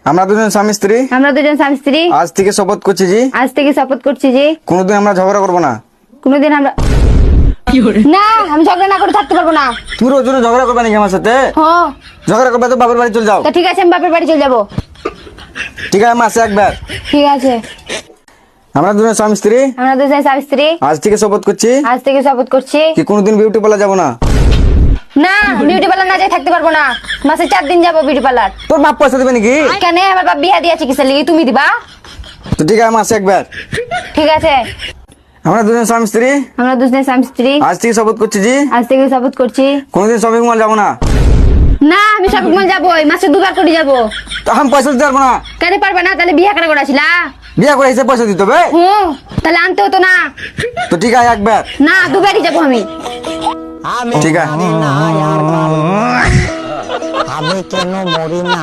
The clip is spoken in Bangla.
আমরা দুজন স্বামী স্ত্রী আজ থেকে শপথ করছি যে কোনোদিন আমরা ঝগড়া করবো না। কোনোদিন আমরা না, আমি ঝগড়া না করে থাকতে পারবো না। তুমি রোজ রোজ ঝগড়া করবে নাকি আমার সাথে? হ্যাঁ, ঝগড়া করবে তো বাপের বাড়ি চলে যাও। তা ঠিক আছে, আমি বাপের বাড়ি চলে যাবো। ঠিক আছে, মাসে একবার। ঠিক আছে, আমরা দুজন স্বামী স্ত্রী আজ থেকে শপথ করছি কি কোনোদিন বিউটি পার্লার যাবো না। না, বিউটি পার্লার না যাই থাকতে পারবো না। মাসে 4 দিন যাবো বিউটি পার্লার। তোর বাপ পয়সা দেবে নাকি? কেন, আমার বাপ বিয়া দিয়েছে কিসের লাগি? তুমি দিবা? তো ঠিক আছে, মাসে একবার। ঠিক আছে, আমরা দুজন স্বামী স্ত্রী আজ থেকে শপথ করছি কোনোদিন শপিং মল যাবো না। না, আমি শপিং মল যাবো, মাসে 2 বার করে যাবো। তো আমি পয়সা দিতে পারবো না। কেন পারবে না? তাহলে বিয়া করে করেছিলা? বিয়ে করে এসে পয়সা দিতে হবে। তাহলে আনতে হতো না। তো ঠিক আছে, একবার। না, 2 বারই যাবো আমি। ঠিক আছে। আমি কেন মরি না।